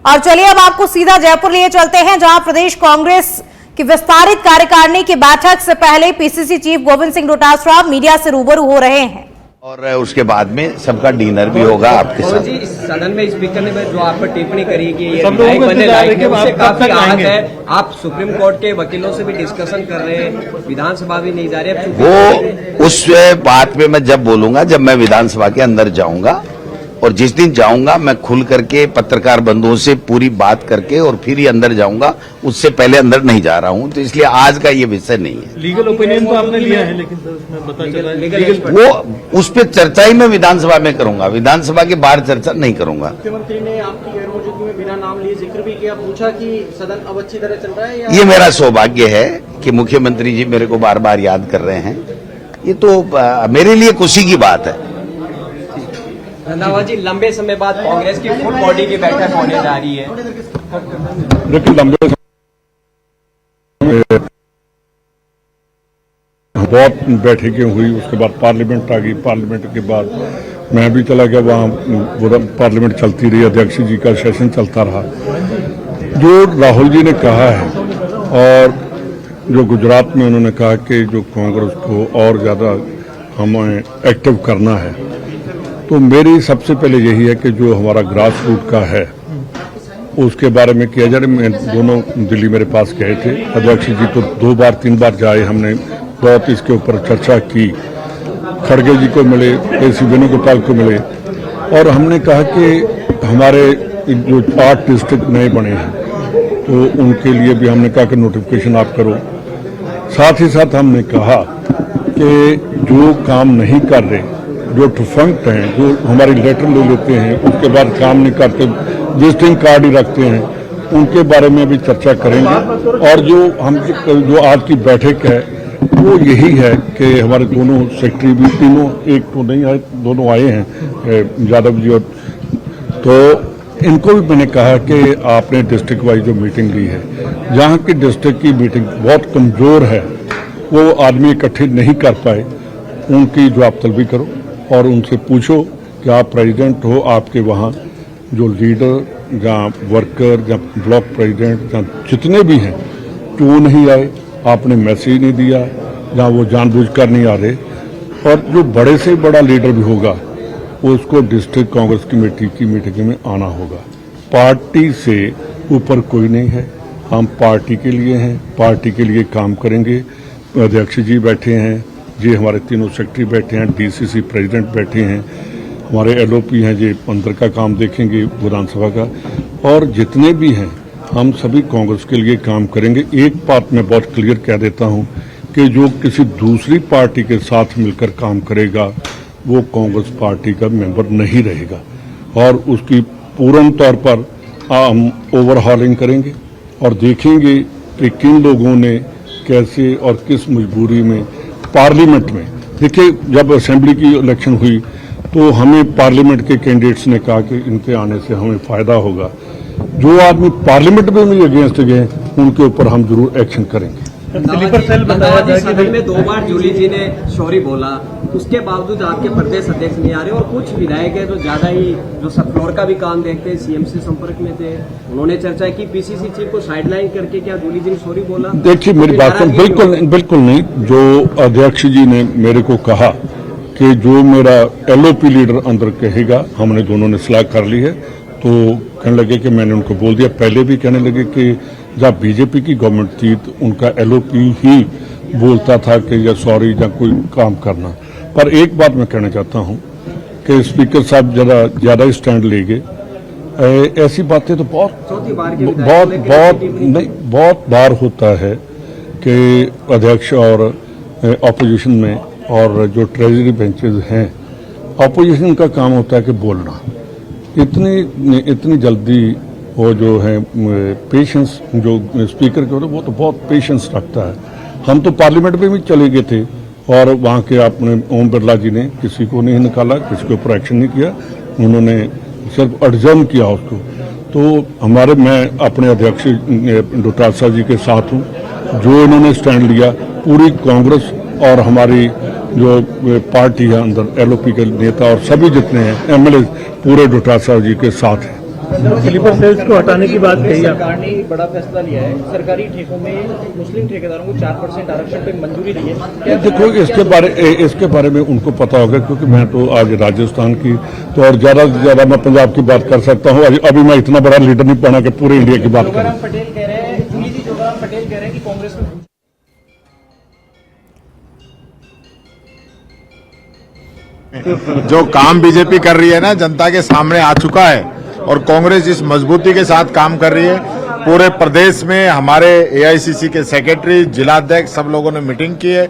और चलिए अब आपको सीधा जयपुर लिए चलते हैं, जहां प्रदेश कांग्रेस की विस्तारित कार्यकारिणी की बैठक से पहले PCC chief Govind Singh Dotasra media से रूबरू हो रहे हैं और उसके बाद में सबका डिनर भी होगा आपके साथ। जी, सदन में स्पीकर ने जो आप पर टिप्पणी करी कि ये विधायक बनने लायक है, उससे काफी आहत है। आप सुप्रीम कोर्ट के वकीलों से भी डिस्कशन कर रहे हैं, विधानसभा भी नहीं जा रही है। वो उस बात पे मैं जब बोलूंगा, जब मैं विधानसभा के अंदर जाऊंगा, और जिस दिन जाऊंगा मैं खुल करके पत्रकार बंधुओं से पूरी बात करके और फिर ही अंदर जाऊंगा। उससे पहले अंदर नहीं जा रहा हूं, तो इसलिए आज का ये विषय नहीं है। लीगल ओपिनियन तो आपने लिया है, लेकिन सर उसमें पता चला है वो उस पर चर्चा ही मैं विधानसभा में करूंगा, विधानसभा के बाहर चर्चा नहीं करूंगा। मुख्यमंत्री ने आपकी गैर मौजूदगी में बिना नाम लिए जिक्र भी किया, पूछा कि सदन अब अच्छी तरह चल रहा है या? ये मेरा सौभाग्य है कि मुख्यमंत्री जी मेरे को बार बार याद कर रहे हैं। ये तो मेरे लिए खुशी की बात है। रंधावा जी, लंबे समय बाद कांग्रेस की फुल बॉडी की बैठक होने जा रही है। देखिए, लंबे बहुत बैठकें हुई, उसके बाद पार्लियामेंट आ गई, पार्लियामेंट के बाद मैं भी चला गया, वहाँ पार्लियामेंट चलती रही, अध्यक्ष जी का सेशन चलता रहा। जो राहुल जी ने कहा है और जो गुजरात में उन्होंने कहा कि जो कांग्रेस को और ज़्यादा हमें एक्टिव करना है, तो मेरी सबसे पहले यही है कि जो हमारा ग्रास रूट का है उसके बारे में किया जाए। मैं दोनों दिल्ली मेरे पास गए थे, अध्यक्ष जी तो 2 बार 3 बार जाए, हमने बहुत इसके ऊपर चर्चा की। खड़गे जी को मिले, AC वेणुगोपाल को मिले, और हमने कहा कि हमारे जो 8 डिस्ट्रिक्ट नए बने हैं तो उनके लिए भी हमने कहा कि नोटिफिकेशन आप करो। साथ ही साथ हमने कहा कि जो काम नहीं कर रहे, जो डिफंक्ट हैं, जो हमारी लेटर ले लेते हैं उसके बाद काम नहीं करते, विजिटिंग कार्ड ही रखते हैं, उनके बारे में भी चर्चा करेंगे। और जो आज की बैठक है वो यही है कि हमारे दोनों सेक्रेटरी भी, तीनों, एक तो नहीं आए, दोनों आए हैं, यादव जी, और तो इनको भी मैंने कहा कि आपने डिस्ट्रिक्ट वाइज जो मीटिंग ली है, जहाँ की डिस्ट्रिक्ट की मीटिंग बहुत कमजोर है, वो आदमी इकट्ठे नहीं कर पाए, उनकी जवाब तलबी करो और उनसे पूछो कि आप प्रेसिडेंट हो, आपके वहाँ जो लीडर या वर्कर या ब्लॉक प्रेसिडेंट या जितने भी हैं क्यों नहीं आए, आपने मैसेज नहीं दिया या वो जानबूझकर नहीं आ रहे। और जो बड़े से बड़ा लीडर भी होगा उसको डिस्ट्रिक्ट कांग्रेस कमेटी की मीटिंग में आना होगा। पार्टी से ऊपर कोई नहीं है, हम पार्टी के लिए हैं, पार्टी के लिए काम करेंगे। अध्यक्ष जी बैठे हैं, जी हमारे तीनों सेक्रेटरी बैठे हैं, DCC प्रेसिडेंट बैठे हैं, हमारे LOP हैं, जी अंदर का काम देखेंगे विधानसभा का, और जितने भी हैं हम सभी कांग्रेस के लिए काम करेंगे। एक बात मैं बहुत क्लियर कह देता हूं कि जो किसी दूसरी पार्टी के साथ मिलकर काम करेगा वो कांग्रेस पार्टी का मेंबर नहीं रहेगा, और उसकी पूर्ण तौर पर हम ओवरहॉलिंग करेंगे और देखेंगे कि किन लोगों ने कैसे और किस मजबूरी में पार्लियामेंट में। देखिए, जब असेंबली की इलेक्शन हुई तो हमें पार्लियामेंट के कैंडिडेट्स ने कहा कि इनके आने से हमें फायदा होगा। जो आदमी पार्लियामेंट में भी अगेंस्ट गए उनके ऊपर हम जरूर एक्शन करेंगे। स्लीपर सेल बताया जाए कि सदन में 2 बार जूली जी ने सॉरी बोला, उसके बावजूद आपके प्रदेश अध्यक्ष नहीं आ रहे, और कुछ विधायक है जो ज्यादा ही जो सब फ्लोर का भी काम देखते हैं, CM से संपर्क में थे, उन्होंने चर्चा की PCC चीफ को साइडलाइन करके क्या जूली जी ने सॉरी बोला? देखिए, मेरी बात सुन, बिल्कुल नहीं। जो अध्यक्ष जी ने मेरे को कहा कि जो मेरा LOP लीडर अंदर कहेगा, हमने दोनों ने सलाह कर ली है, तो कहने लगे कि मैंने उनको बोल दिया। पहले भी कहने लगे कि जब बीजेपी की गवर्नमेंट थी तो उनका LOP ही बोलता था कि या सॉरी या कोई काम करना। पर एक बात मैं कहना चाहता हूं कि स्पीकर साहब ज्यादा स्टैंड ले गए। ऐसी बातें तो बहुत बार होता है कि अध्यक्ष और ऑपोजिशन में और जो ट्रेजरी बेंचेस हैं, ऑपोजिशन का काम होता है कि बोलना। इतनी जल्दी वो जो है पेशेंस जो स्पीकर के होते हैं वो तो बहुत पेशेंस रखता है। हम तो पार्लियामेंट में भी चले गए थे और वहाँ के अपने ओम बिरला जी ने किसी को नहीं निकाला, किसी के ऊपर एक्शन नहीं किया, उन्होंने सिर्फ एडजर्न किया उसको। तो मैं अपने अध्यक्ष डोटासरा जी के साथ हूँ, जो इन्होंने स्टैंड लिया, पूरी कांग्रेस और हमारी जो पार्टी है अंदर LOP के नेता और सभी जितने हैं MLA पूरे डोटासरा जी के साथ हैं। स्लीपर सेल्स को हटाने की बात कही आप। सरकार ने एक बड़ा फैसला लिया है, सरकारी ठेकों में मुस्लिम ठेकेदारों को 4% आरक्षण पे मंजूरी दी है। क्या देखो इसके बारे में उनको पता होगा, क्योंकि मैं तो आज राजस्थान की तो और ज्यादा से ज्यादा मैं पंजाब की बात कर सकता हूँ। अभी मैं इतना बड़ा लीडर नहीं बना कि पूरे इंडिया की बात करूँ। जोगाराम पटेल कह रहे हैं, जोगाराम पटेल कह रहे हैं कि कांग्रेस में जो काम बीजेपी कर रही है ना, जनता के सामने आ चुका है और कांग्रेस जिस मजबूती के साथ काम कर रही है, पूरे प्रदेश में हमारे एआईसीसी के सेक्रेटरी, जिलाध्यक्ष सब लोगों ने मीटिंग की है।